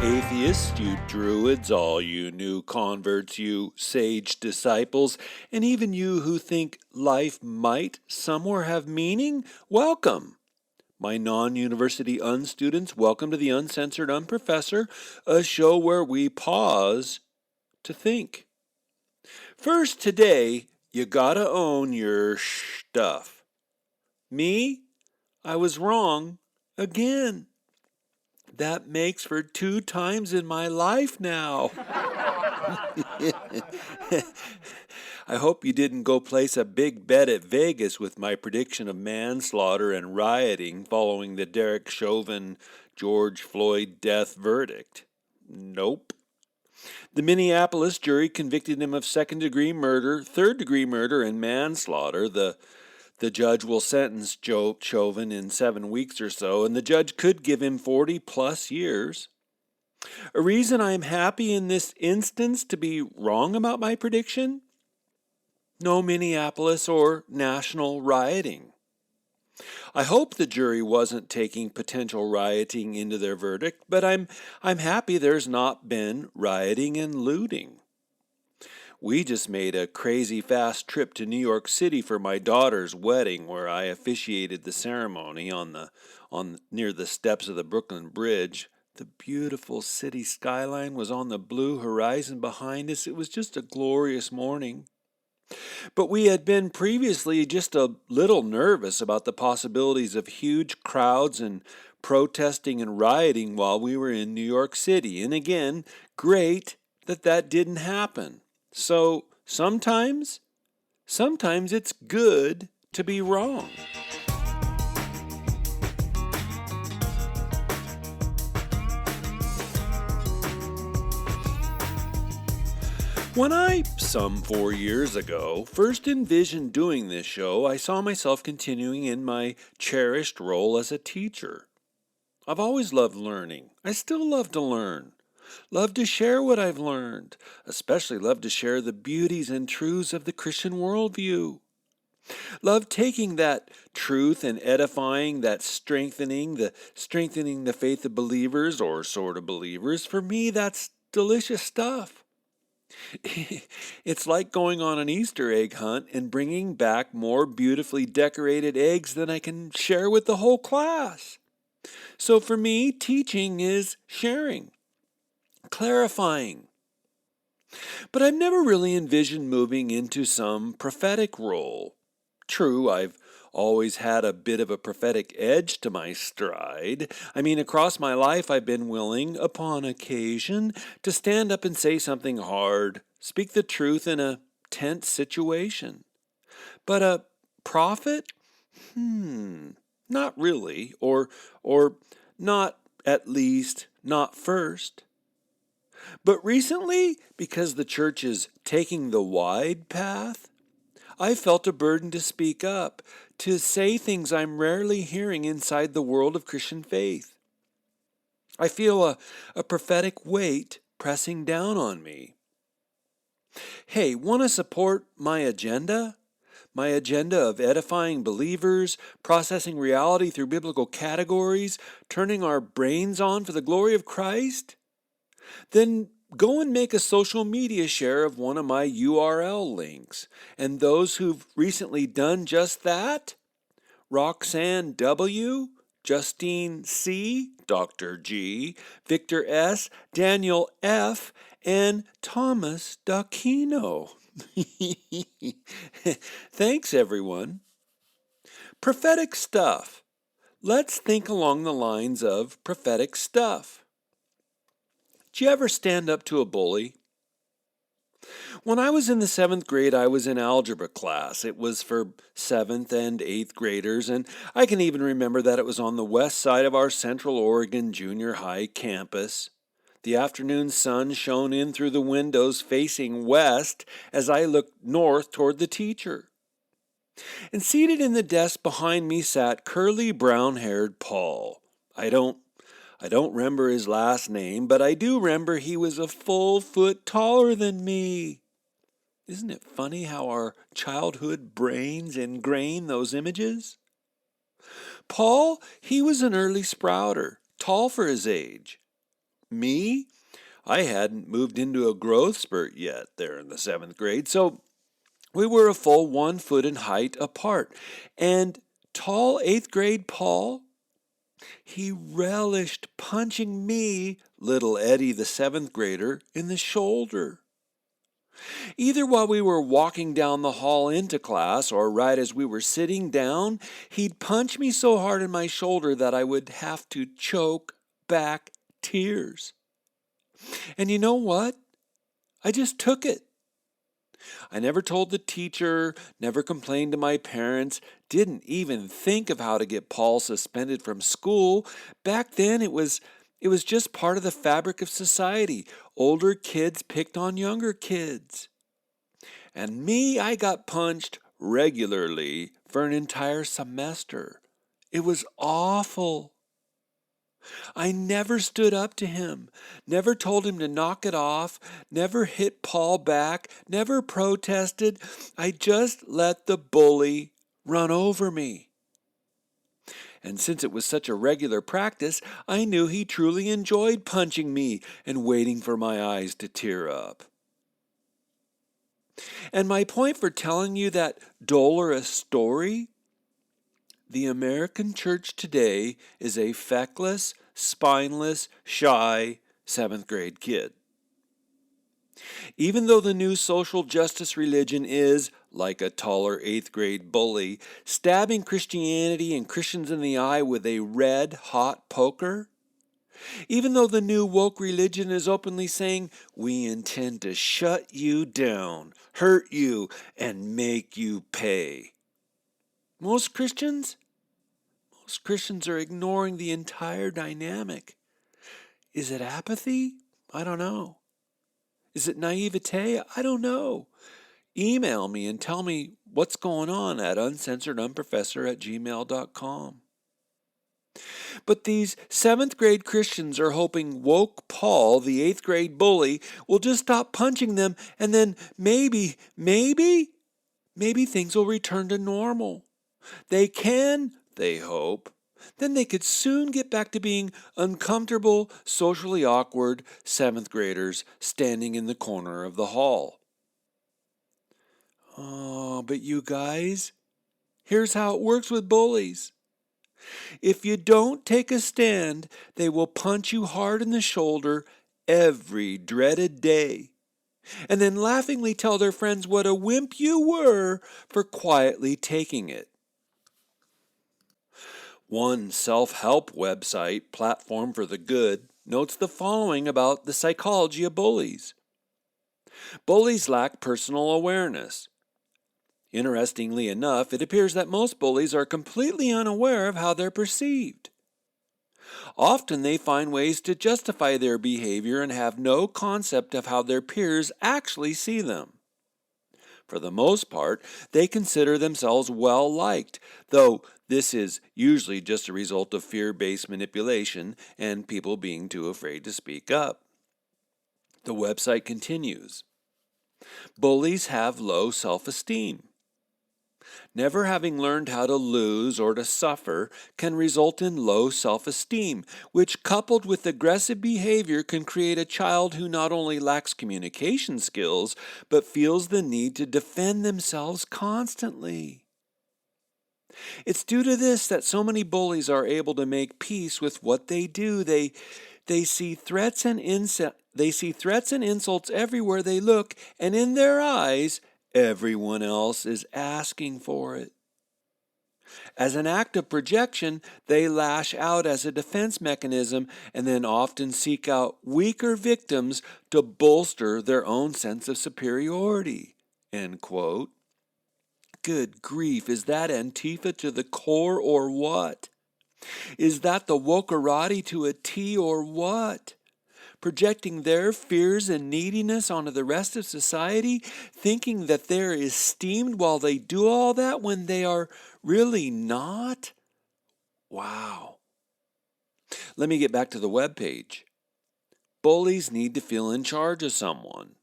atheists, you druids, all you new converts, you sage disciples, and even you who think life might somewhere have meaning, welcome. My non-university unstudents, welcome to the Uncensored Unprofessor, a show where we pause to think. First, today, you gotta own your stuff. Me? I was wrong again. That makes for 2 times in my life now. I hope you didn't go place a big bet at Vegas with my prediction of manslaughter and rioting following the Derek Chauvin, George Floyd death verdict. Nope. The Minneapolis jury convicted him of second-degree murder, third-degree murder, and manslaughter. The judge will sentence Joe Chauvin in 7 weeks or so, and the judge could give him 40-plus years. A reason I'm happy in this instance to be wrong about my prediction? No Minneapolis or national rioting. I hope the jury wasn't taking potential rioting into their verdict, but I'm happy there's not been rioting and looting. We just made a crazy fast trip to New York City for my daughter's wedding, where I officiated the ceremony near the steps of the Brooklyn Bridge. The beautiful city skyline was on the blue horizon behind us. It was just a glorious morning. But we had been previously just a little nervous about the possibilities of huge crowds and protesting and rioting while we were in New York City. And again, great that didn't happen. So sometimes it's good to be wrong. When I, some 4 years ago, first envisioned doing this show, I saw myself continuing in my cherished role as a teacher. I've always loved learning. I still love to learn. Love to share what I've learned. Especially love to share the beauties and truths of the Christian worldview. Love taking that truth and edifying, that strengthening the faith of believers or sort of believers. For me, that's delicious stuff. It's like going on an Easter egg hunt and bringing back more beautifully decorated eggs than I can share with the whole class. So for me, teaching is sharing, clarifying. But I've never really envisioned moving into some prophetic role. True, I've always had a bit of a prophetic edge to my stride. I mean, across my life I've been willing, upon occasion, to stand up and say something hard, speak the truth in a tense situation. But a prophet? Not really, or not, at least, not first. But recently, because the church is taking the wide path, I felt a burden to speak up, to say things I'm rarely hearing inside the world of Christian faith. I feel a prophetic weight pressing down on me. Hey, want to support my agenda? My agenda of edifying believers, processing reality through biblical categories, turning our brains on for the glory of Christ? Then go and make a social media share of one of my URL links. And those who've recently done just that, Roxanne W., Justine C., Dr. G., Victor S., Daniel F., and Thomas Dacchino. Thanks, everyone. Prophetic stuff. Let's think along the lines of prophetic stuff. Did you ever stand up to a bully? When I was in the 7th grade, I was in algebra class. It was for 7th and 8th graders, and I can even remember that it was on the west side of our Central Oregon Junior High campus. The afternoon sun shone in through the windows facing west as I looked north toward the teacher. And seated in the desk behind me sat curly brown-haired Paul. I don't remember his last name, but I do remember he was a full foot taller than me. Isn't it funny how our childhood brains ingrain those images? Paul, he was an early sprouter, tall for his age. Me? I hadn't moved into a growth spurt yet there in the 7th grade, so we were a full 1 foot in height apart. And tall 8th grade Paul, he relished punching me, little Eddie the 7th grader, in the shoulder. Either while we were walking down the hall into class or right as we were sitting down, he'd punch me so hard in my shoulder that I would have to choke back tears. And you know what? I just took it. I never told the teacher, never complained to my parents, didn't even think of how to get Paul suspended from school. Back then it was just part of the fabric of society. Older kids picked on younger kids. And me, I got punched regularly for an entire semester. It was awful. I never stood up to him, never told him to knock it off, never hit Paul back, never protested. I just let the bully run over me. And since it was such a regular practice, I knew he truly enjoyed punching me and waiting for my eyes to tear up. And my point for telling you that dolorous story? The American church today is a feckless, spineless, shy 7th grade kid. Even though the new social justice religion is, like a taller 8th grade bully, stabbing Christianity and Christians in the eye with a red-hot poker, even though the new woke religion is openly saying, we intend to shut you down, hurt you, and make you pay. Most Christians are ignoring the entire dynamic. Is it apathy? I don't know. Is it naivete? I don't know. Email me and tell me what's going on at uncensoredunprofessor@gmail.com. But these 7th grade Christians are hoping woke Paul, the 8th grade bully, will just stop punching them, and then maybe things will return to normal. They hope. Then they could soon get back to being uncomfortable, socially awkward 7th graders standing in the corner of the hall. Oh, but you guys, here's how it works with bullies. If you don't take a stand, they will punch you hard in the shoulder every dreaded day, and then laughingly tell their friends what a wimp you were for quietly taking it. One self-help website, Platform for the Good, notes the following about the psychology of bullies. Bullies lack personal awareness. Interestingly enough, it appears that most bullies are completely unaware of how they're perceived. Often they find ways to justify their behavior and have no concept of how their peers actually see them. For the most part, they consider themselves well-liked, though this is usually just a result of fear-based manipulation and people being too afraid to speak up. The website continues. Bullies have low self-esteem. Never having learned how to lose or to suffer can result in low self-esteem, which coupled with aggressive behavior can create a child who not only lacks communication skills, but feels the need to defend themselves constantly. It's due to this that so many bullies are able to make peace with what they do. They see threats and insults everywhere they look, and in their eyes, everyone else is asking for it. As an act of projection, they lash out as a defense mechanism and then often seek out weaker victims to bolster their own sense of superiority. End quote. Good grief, is that Antifa to the core or what? Is that the wokerati to a T or what? Projecting their fears and neediness onto the rest of society, thinking that they're esteemed while they do all that when they are really not? Wow. Let me get back to the webpage. Bullies need to feel in charge of someone.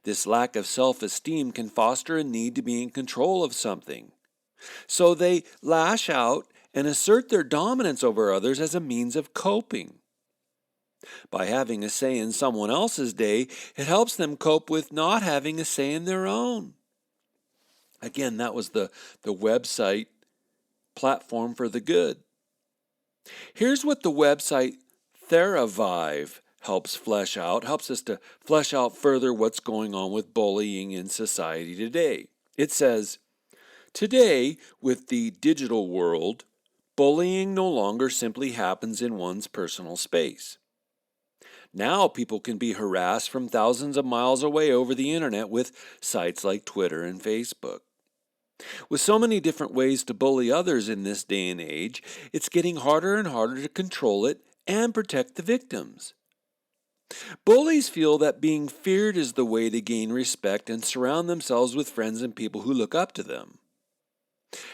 This lack of self-esteem can foster a need to be in control of something. So they lash out and assert their dominance over others as a means of coping. By having a say in someone else's day, it helps them cope with not having a say in their own. Again, that was the website Platform for the Good. Here's what the website Theravive helps us to flesh out further what's going on with bullying in society today. It says, today, with the digital world, bullying no longer simply happens in one's personal space. Now people can be harassed from thousands of miles away over the internet with sites like Twitter and Facebook. With so many different ways to bully others in this day and age, it's getting harder and harder to control it and protect the victims. Bullies feel that being feared is the way to gain respect and surround themselves with friends and people who look up to them.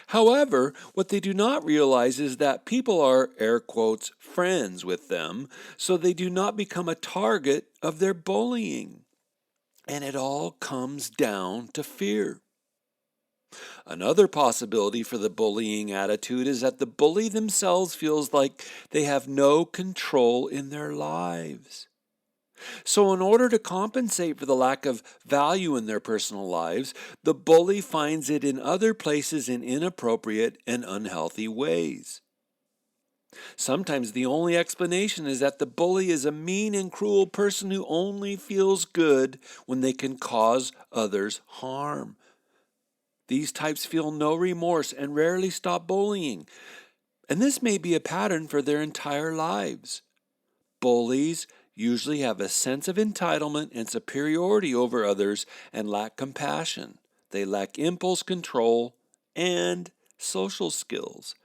However, what they do not realize is that people are, air quotes, friends with them, so they do not become a target of their bullying. And it all comes down to fear. Another possibility for the bullying attitude is that the bully themselves feels like they have no control in their lives. So in order to compensate for the lack of value in their personal lives, the bully finds it in other places in inappropriate and unhealthy ways. Sometimes the only explanation is that the bully is a mean and cruel person who only feels good when they can cause others harm. These types feel no remorse and rarely stop bullying, and this may be a pattern for their entire lives. Bullies usually have a sense of entitlement and superiority over others and lack compassion. They lack impulse control and social skills.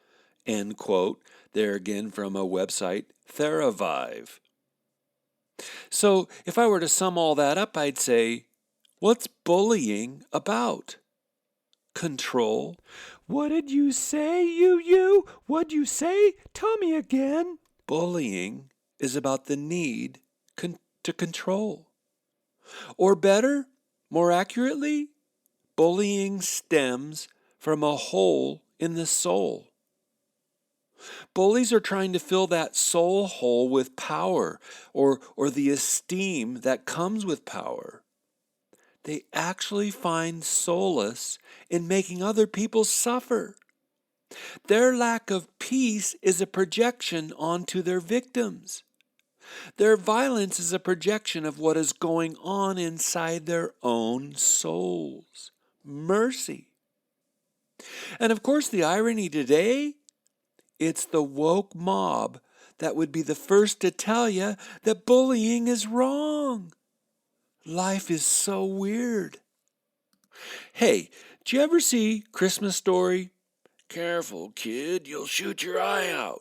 End quote. There again from a website, Theravive. So if I were to sum all that up, I'd say, what's bullying about? Control. What did you say, you? What'd you say? Tell me again. Bullying is about the need to control. Or better, more accurately, bullying stems from a hole in the soul. Bullies are trying to fill that soul hole with power or the esteem that comes with power. They actually find solace in making other people suffer. Their lack of peace is a projection onto their victims. Their violence is a projection of what is going on inside their own souls. Mercy. And of course, the irony today, it's the woke mob that would be the first to tell you that bullying is wrong. Life is so weird. Hey, did you ever see Christmas Story? Careful, kid, you'll shoot your eye out.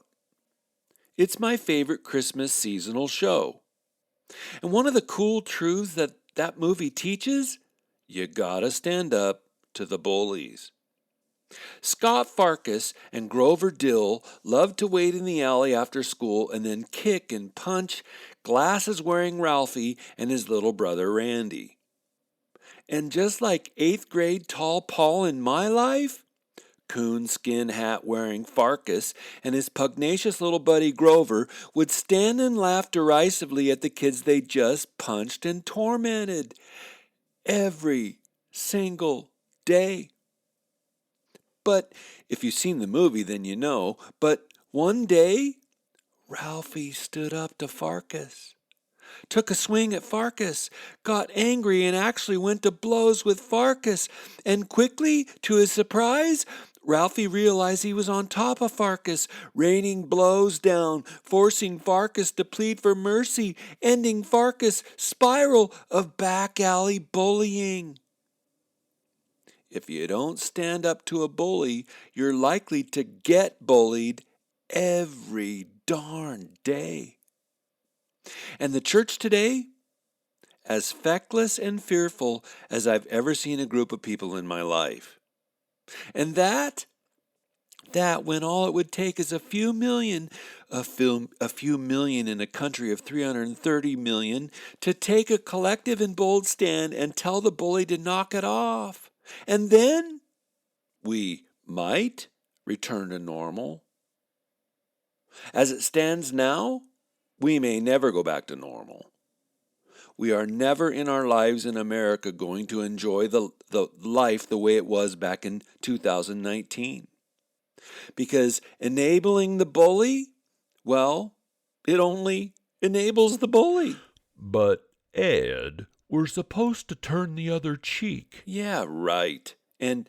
It's my favorite Christmas seasonal show. And one of the cool truths that movie teaches, you gotta stand up to the bullies. Scott Farkas and Grover Dill loved to wait in the alley after school and then kick and punch glasses-wearing Ralphie and his little brother Randy. And just like 8th grade tall Paul in my life, coonskin hat wearing Farkas and his pugnacious little buddy Grover would stand and laugh derisively at the kids they just punched and tormented every single day. But if you've seen the movie, then you know. But one day, Ralphie stood up to Farkas, took a swing at Farkas, got angry and actually went to blows with Farkas. And quickly, to his surprise, Ralphie realized he was on top of Farkas, raining blows down, forcing Farkas to plead for mercy, ending Farkas' spiral of back alley bullying. If you don't stand up to a bully, you're likely to get bullied every darn day. And the church today, as feckless and fearful as I've ever seen a group of people in my life. And that when all it would take is a few million in a country of 330 million to take a collective and bold stand and tell the bully to knock it off. And then we might return to normal. As it stands now, we may never go back to normal. We are never in our lives in America going to enjoy the life the way it was back in 2019. Because enabling the bully, well, it only enables the bully. But, Ed, we're supposed to turn the other cheek. Yeah, right. And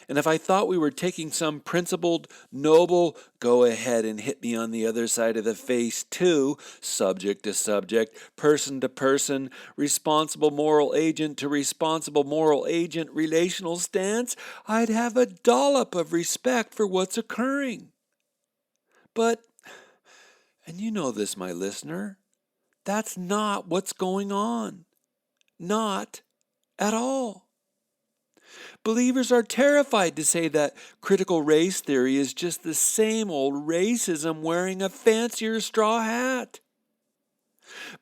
if I thought we were taking some principled, noble, go ahead and hit me on the other side of the face too, subject to subject, person to person, responsible moral agent to responsible moral agent relational stance, I'd have a dollop of respect for what's occurring. But, and you know this, my listener, that's not what's going on. Not at all. Believers are terrified to say that critical race theory is just the same old racism wearing a fancier straw hat.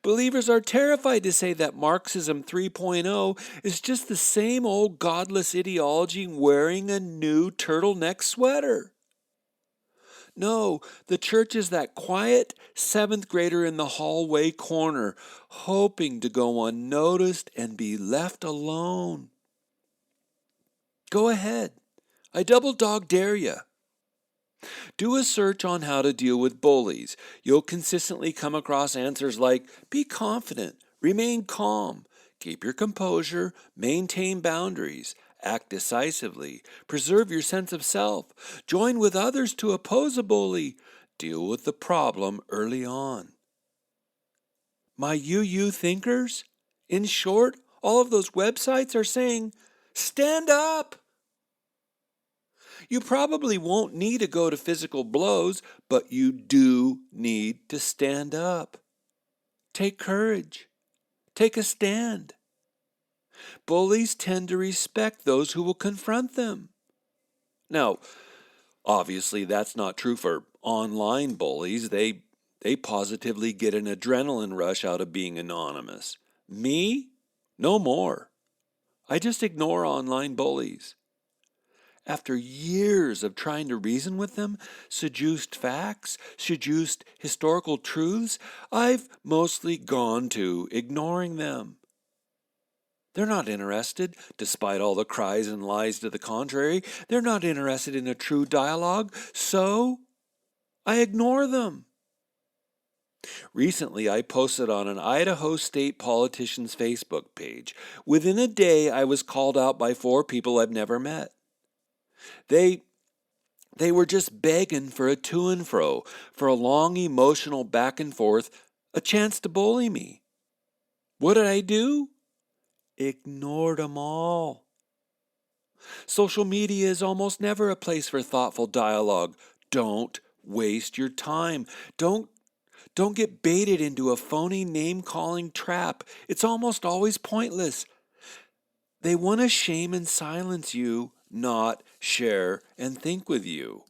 Believers are terrified to say that Marxism 3.0 is just the same old godless ideology wearing a new turtleneck sweater. No, the church is that quiet seventh grader in the hallway corner, hoping to go unnoticed and be left alone. Go ahead. I double dog dare you. Do a search on how to deal with bullies. You'll consistently come across answers like, be confident, remain calm, keep your composure, maintain boundaries, act decisively, preserve your sense of self, join with others to oppose a bully, deal with the problem early on. My you thinkers? In short, all of those websites are saying, stand up! You probably won't need to go to physical blows, but you do need to stand up. Take courage. Take a stand. Bullies tend to respect those who will confront them. Now, obviously that's not true for online bullies. They positively get an adrenaline rush out of being anonymous. Me? No more. I just ignore online bullies. After years of trying to reason with them, seduced facts, seduced historical truths, I've mostly gone to ignoring them. They're not interested, despite all the cries and lies to the contrary. They're not interested in a true dialogue, so I ignore them. Recently, I posted on an Idaho state politician's Facebook page. Within a day, I was called out by 4 people I've never met. They were just begging for a to and fro, for a long emotional back and forth, a chance to bully me. What did I do? Ignored them all. Social media is almost never a place for thoughtful dialogue. Don't waste your time. Don't get baited into a phony name-calling trap. It's almost always pointless. They want to shame and silence you, not share and think with you.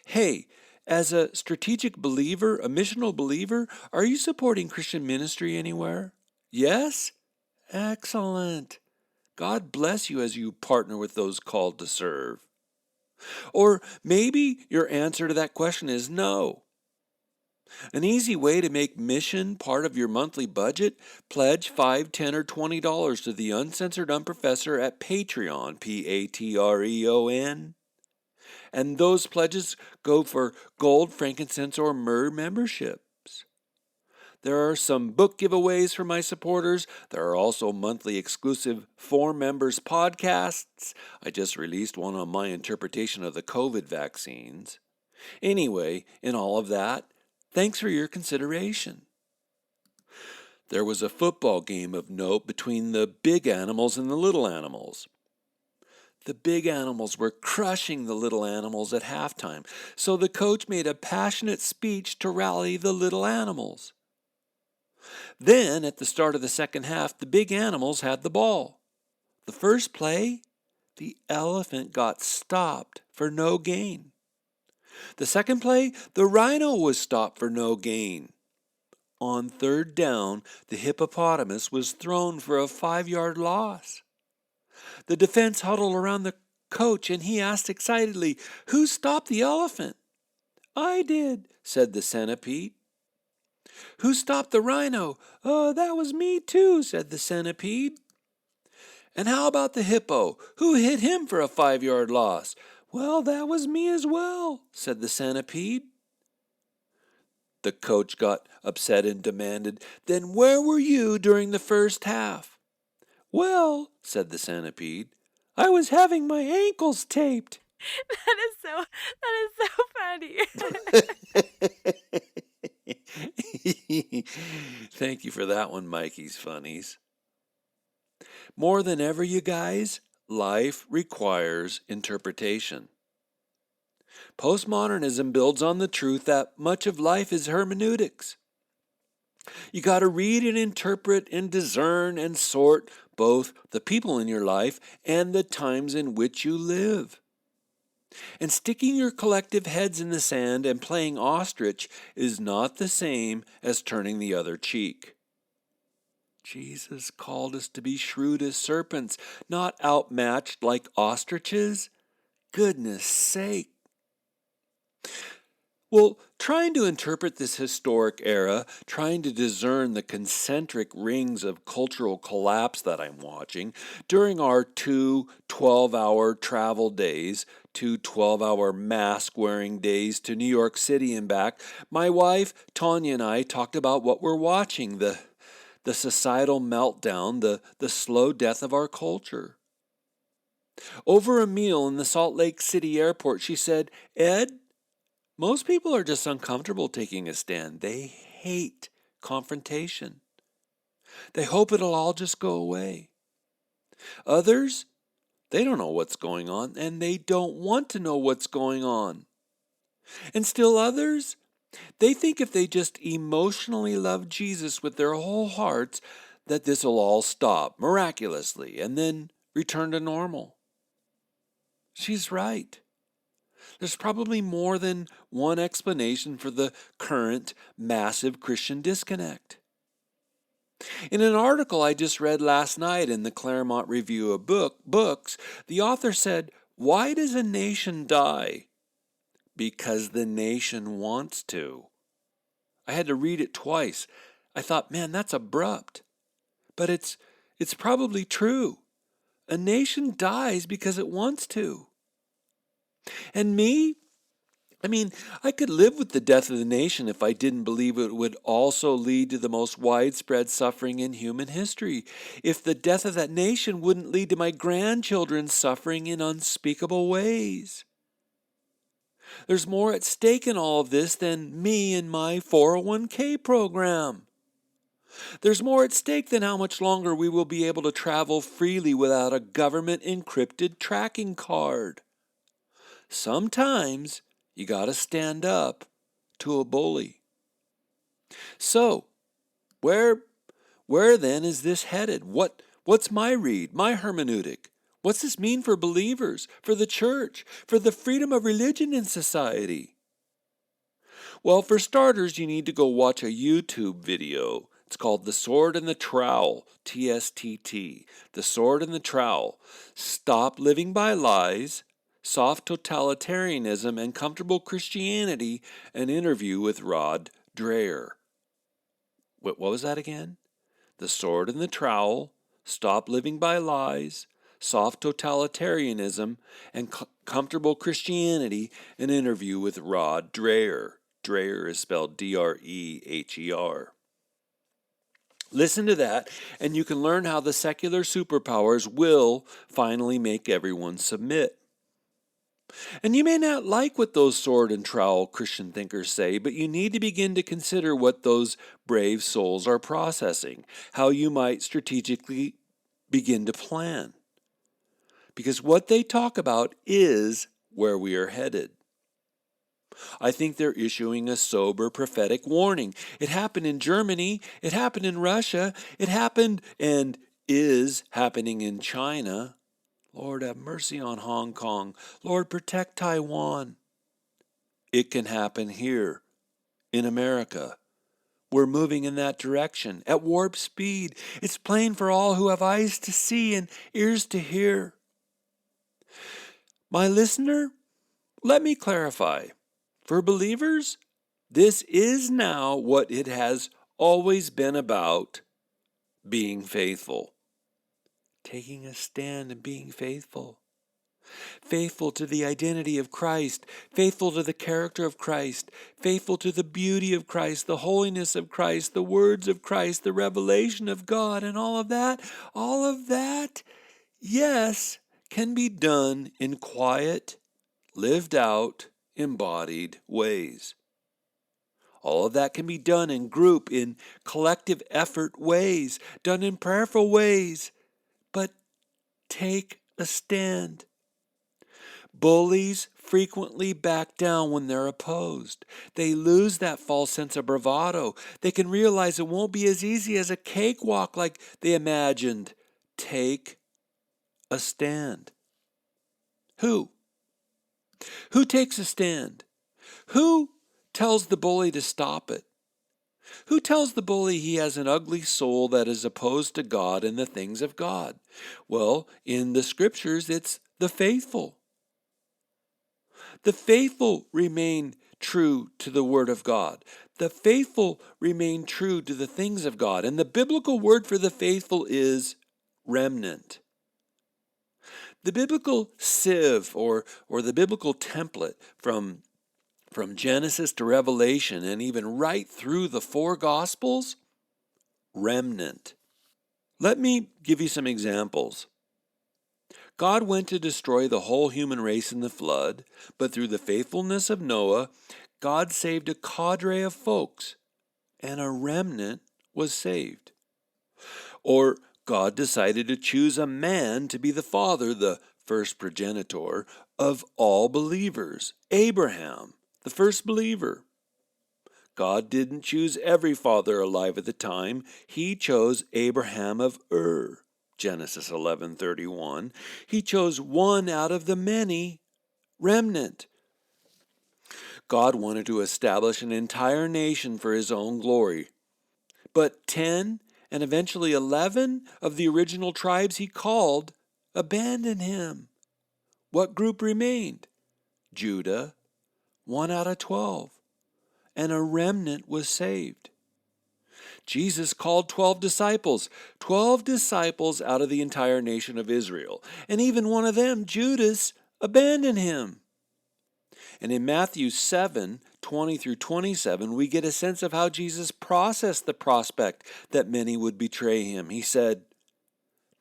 Hey, as a strategic believer, a missional believer, are you supporting Christian ministry anywhere? Yes? Excellent. God bless you as you partner with those called to serve. Or maybe your answer to that question is no. An easy way to make mission part of your monthly budget, pledge $5, $10, or $20 to the Uncensored Unprofessor at Patreon, Patreon. And those pledges go for gold, frankincense, or myrrh memberships. There are some book giveaways for my supporters. There are also monthly exclusive for members podcasts. I just released one on my interpretation of the COVID vaccines. Anyway, in all of that, thanks for your consideration. There was a football game of note between the big animals and the little animals. The big animals were crushing the little animals at halftime, so the coach made a passionate speech to rally the little animals. Then, at the start of the second half, the big animals had the ball. The first play, the elephant got stopped for no gain. The second play, the rhino was stopped for no gain. On third down, the hippopotamus was thrown for a 5-yard loss. The defense huddled around the coach, and he asked excitedly, "Who stopped the elephant?" "I did," said the centipede. Who stopped the rhino? Oh, that was me too, said the centipede. And how about the hippo? Who hit him for a 5-yard loss? Well, that was me as well, said the centipede. The coach got upset and demanded, Then where were you during the first half? Well, said the centipede, I was having my ankles taped. That is so funny. Thank you for that one, Mikey's Funnies. More than ever, you guys, life requires interpretation. Postmodernism builds on the truth that much of life is hermeneutics. You got to read and interpret and discern and sort both the people in your life and the times in which you live. And sticking your collective heads in the sand and playing ostrich is not the same as turning the other cheek. Jesus called us to be shrewd as serpents, not outmatched like ostriches. Goodness sake. Well, trying to interpret this historic era, trying to discern the concentric rings of cultural collapse that I'm watching during our 2 12-hour travel days, 2 12-hour mask-wearing days to New York City and back, my wife, Tanya, and I talked about what we're watching, the societal meltdown, the slow death of our culture. Over a meal in the Salt Lake City airport, she said, Ed, most people are just uncomfortable taking a stand. They hate confrontation. They hope it'll all just go away. Others, they don't know what's going on, and they don't want to know what's going on. And still others, they think if they just emotionally love Jesus with their whole hearts, that this will all stop miraculously and then return to normal. She's right. There's probably more than one explanation for the current massive Christian disconnect. In an article I just read last night in the Claremont Review of Books, the author said, Why does a nation die? Because the nation wants to. I had to read it twice. I thought, man, that's abrupt. But it's probably true. A nation dies because it wants to. And me? I could live with the death of the nation if I didn't believe it would also lead to the most widespread suffering in human history. If the death of that nation wouldn't lead to my grandchildren suffering in unspeakable ways. There's more at stake in all of this than me and my 401k program. There's more at stake than how much longer we will be able to travel freely without a government-encrypted tracking card. Sometimes you got to stand up to a bully. So, where then is this headed? What's my read, my hermeneutic? What's this mean for believers, for the church, for the freedom of religion in society? Well, for starters, you need to go watch a YouTube video. It's called The Sword and the Trowel, TSTT. The Sword and the Trowel. Stop living by lies, soft totalitarianism, and comfortable Christianity, an interview with Rod Dreher. What was that again? The Sword and the Trowel, Stop Living by Lies, Soft Totalitarianism, and Comfortable Christianity, an interview with Rod Dreher. Dreher is spelled D-R-E-H-E-R. Listen to that, and you can learn how the secular superpowers will finally make everyone submit. And you may not like what those sword and trowel Christian thinkers say, but you need to begin to consider what those brave souls are processing, how you might strategically begin to plan. Because what they talk about is where we are headed. I think they're issuing a sober prophetic warning. It happened in Germany, it happened in Russia, it happened and is happening in China. Lord, have mercy on Hong Kong. Lord, protect Taiwan. It can happen here in America. We're moving in that direction at warp speed. It's plain for all who have eyes to see and ears to hear. My listener, let me clarify. For believers, This is now what it has always been about, being faithful. Taking a stand and being faithful. Faithful to the identity of Christ, faithful to the character of Christ, faithful to the beauty of Christ, the holiness of Christ, the words of Christ, the revelation of God, and all of that, yes, can be done in quiet, lived out, embodied ways. All of that can be done in group, in collective effort ways, done in prayerful ways, but take a stand. Bullies frequently back down when they're opposed. They lose that false sense of bravado. They can realize it won't be as easy as a cakewalk like they imagined. Take a stand. Who? Who takes a stand? Who tells the bully to stop it? Who tells the bully he has an ugly soul that is opposed to God and the things of God? Well, in the scriptures, it's the faithful. The faithful remain true to the word of God. The faithful remain true to the things of God. And the biblical word for the faithful is remnant. The biblical sieve or the biblical template from Genesis to Revelation and even right through the four Gospels, remnant. Let me give you some examples. God went to destroy the whole human race in the flood, but through the faithfulness of Noah, God saved a cadre of folks, and a remnant was saved. Or God decided to choose a man to be the father, the first progenitor, of all believers, Abraham, the first believer. God didn't choose every father alive at the time. He chose Abraham of Ur, Genesis 11:31. He chose one out of the many, remnant. God wanted to establish an entire nation for his own glory. But 10 and eventually 11 of the original tribes he called abandoned him. What group remained? Judah, 1 out of 12. And a remnant was saved. Jesus called 12 disciples out of the entire nation of Israel. And even one of them, Judas, abandoned him. And in Matthew 7:20 through 27, we get a sense of how Jesus processed the prospect that many would betray him. He said,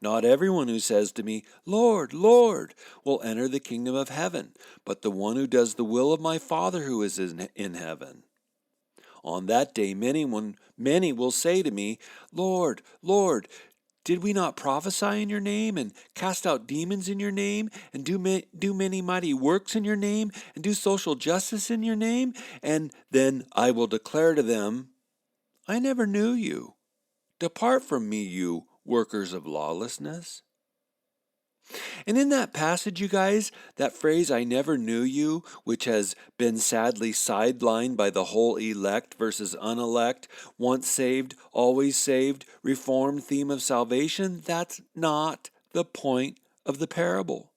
"Not everyone who says to me, 'Lord, Lord,' will enter the kingdom of heaven, but the one who does the will of my Father who is in heaven. On that day many will say to me, 'Lord, Lord, did we not prophesy in your name and cast out demons in your name and do many mighty works in your name and do social justice in your name?' And then I will declare to them, 'I never knew you. Depart from me, you workers of lawlessness.'" And in that passage, you guys, that phrase, "I never knew you," which has been sadly sidelined by the whole elect versus unelect, once saved, always saved, reformed theme of salvation, that's not the point of the parable.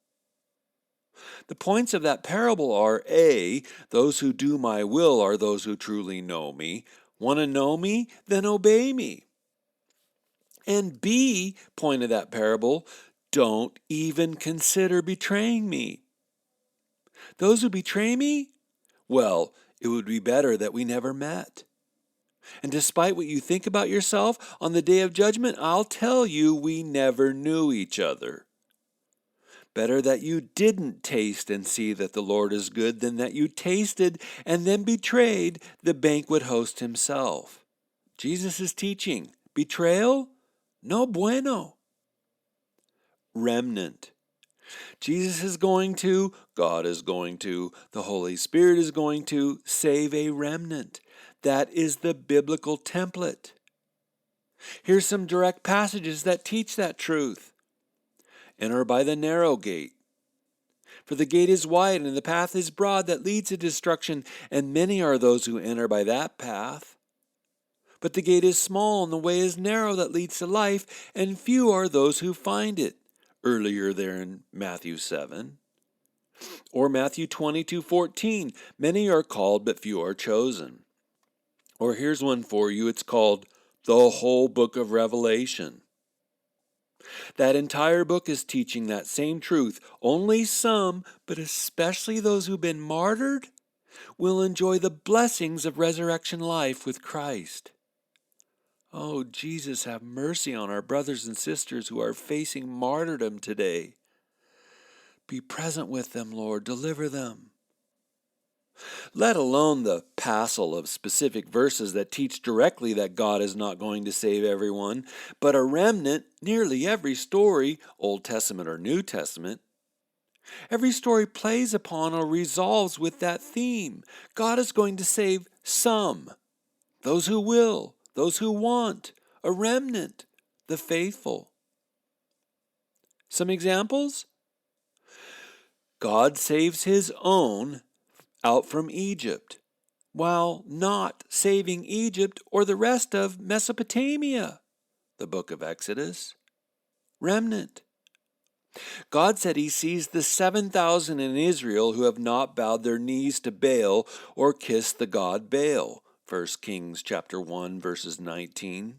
The points of that parable are A, those who do my will are those who truly know me. Want to know me? Then obey me. And B, point of that parable, don't even consider betraying me. Those who betray me? Well, it would be better that we never met. And despite what you think about yourself, on the day of judgment, I'll tell you we never knew each other. Better that you didn't taste and see that the Lord is good than that you tasted and then betrayed the banquet host himself. Jesus is teaching. Betrayal? No bueno. Remnant. Jesus is going to, God is going to, the Holy Spirit is going to save a remnant. That is the biblical template. Here's some direct passages that teach that truth. Enter by the narrow gate. For the gate is wide and the path is broad that leads to destruction, and many are those who enter by that path. But the gate is small and the way is narrow that leads to life, and few are those who find it. Earlier there in Matthew 7. Or Matthew 22:14, many are called but few are chosen. Or here's one for you. It's called The Whole Book of Revelation. That entire book is teaching that same truth. Only some, but especially those who've been martyred, will enjoy the blessings of resurrection life with Christ. Oh, Jesus, have mercy on our brothers and sisters who are facing martyrdom today. Be present with them, Lord. Deliver them. Let alone the passel of specific verses that teach directly that God is not going to save everyone, but a remnant, nearly every story, Old Testament or New Testament, every story plays upon or resolves with that theme. God is going to save some, those who will, those who want, a remnant, the faithful. Some examples? God saves his own out from Egypt, while not saving Egypt or the rest of Mesopotamia. The book of Exodus. Remnant. God said he sees the 7,000 in Israel who have not bowed their knees to Baal or kissed the god Baal. 1 Kings chapter 1 verses 19.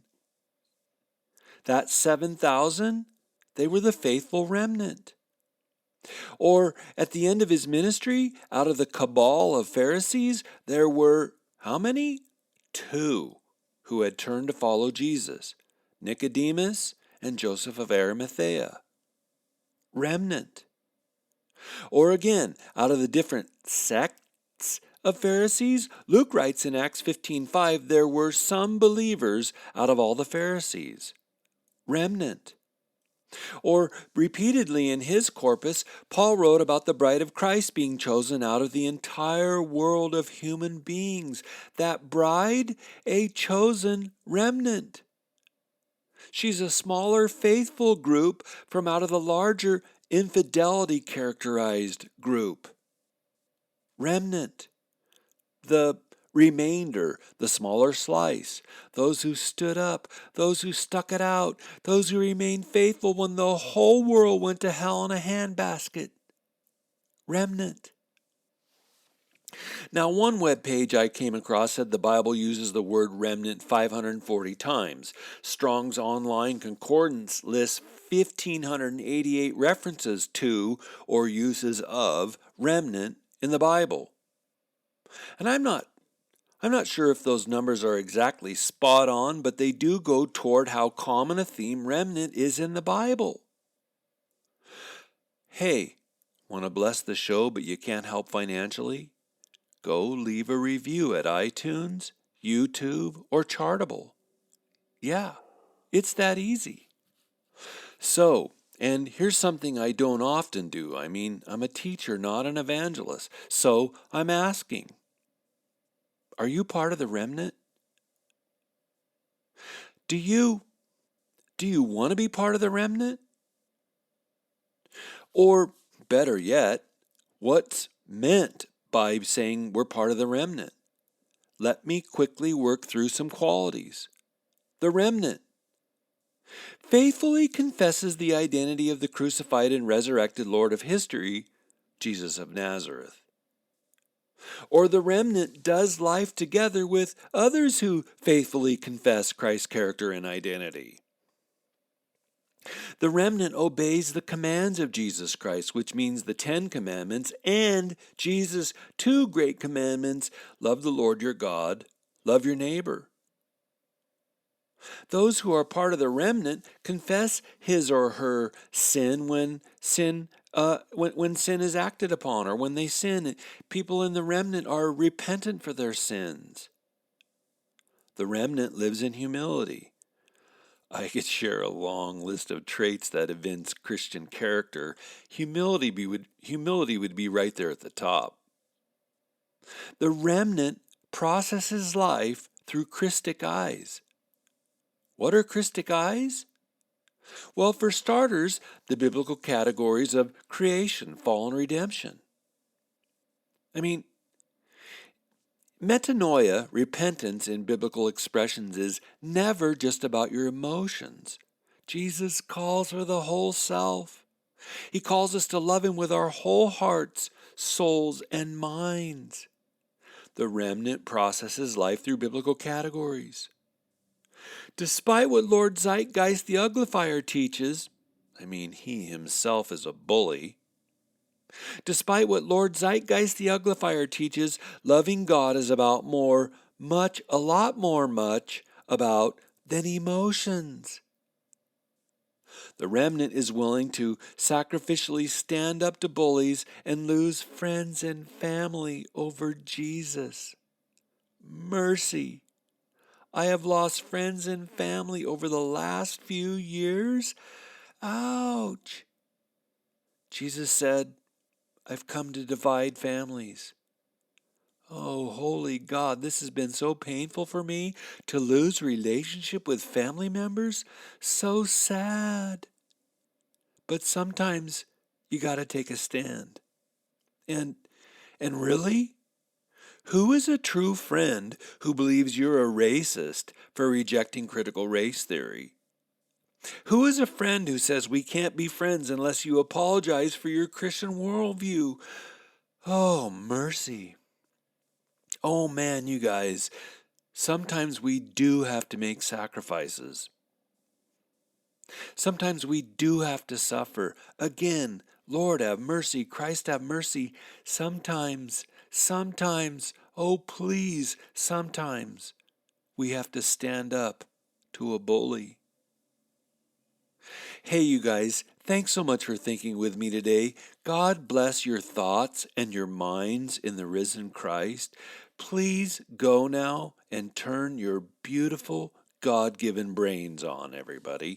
That 7,000, they were the faithful remnant. Or at the end of his ministry, out of the cabal of Pharisees, there were how many? 2 who had turned to follow Jesus, Nicodemus and Joseph of Arimathea. Remnant. Or again, out of the different sects of Pharisees, Luke writes in Acts 15:5, there were some believers out of all the Pharisees. Remnant. Or repeatedly in his corpus, Paul wrote about the bride of Christ being chosen out of the entire world of human beings. That bride, a chosen remnant. She's a smaller, faithful group from out of the larger, infidelity characterized group. Remnant. The remainder, the smaller slice, those who stood up, those who stuck it out, those who remained faithful when the whole world went to hell in a handbasket. Remnant. Now, one web page I came across said the Bible uses the word remnant 540 times. Strong's Online Concordance lists 1,588 references to or uses of remnant in the Bible. And I'm not sure if those numbers are exactly spot on, but they do go toward how common a theme remnant is in the Bible. Hey, want to bless the show but you can't help financially? Go leave a review at iTunes, YouTube, or Chartable. Yeah, it's that easy. So, and here's something I don't often do. I mean, I'm a teacher, not an evangelist. So I'm asking, are you part of the remnant? Do you want to be part of the remnant? Or better yet, what's meant by saying we're part of the remnant? Let me quickly work through some qualities. The remnant faithfully confesses the identity of the crucified and resurrected Lord of history, Jesus of Nazareth. Or the remnant does life together with others who faithfully confess Christ's character and identity. The remnant obeys the commands of Jesus Christ, which means the 10 commandments and Jesus' 2 great commandments: love the Lord your God, love your neighbor. Those who are part of the remnant confess his or her sin when sin is acted upon, or when they sin. People in the remnant are repentant for their sins. The remnant lives in humility. I could share a long list of traits that evince Christian character. Humility would be right there at the top. The remnant processes life through Christic eyes. What are Christic eyes? Well, for starters, the biblical categories of creation, fall, and redemption. I mean, metanoia, repentance in biblical expressions, is never just about your emotions. Jesus calls for the whole self. He calls us to love him with our whole hearts, souls, and minds. The remnant processes life through biblical categories. Despite what Lord Zeitgeist the Uglifier teaches, he himself is a bully. Despite what Lord Zeitgeist the Uglifier teaches, loving God is about a lot more about than emotions. The remnant is willing to sacrificially stand up to bullies and lose friends and family over Jesus. Mercy. I have lost friends and family over the last few years. Ouch. Jesus said, I've come to divide families. Oh, holy God, this has been so painful for me to lose relationship with family members. So sad. But sometimes you got to take a stand. And really? Who is a true friend who believes you're a racist for rejecting critical race theory? Who is a friend who says we can't be friends unless you apologize for your Christian worldview? Oh, mercy. Oh man, you guys, sometimes we do have to make sacrifices. Sometimes we do have to suffer. Again, Lord have mercy, Christ have mercy. Sometimes, oh please, sometimes we have to stand up to a bully. Hey, you guys, thanks so much for thinking with me today. God bless your thoughts and your minds in the risen Christ. Please go now and turn your beautiful God-given brains on, everybody.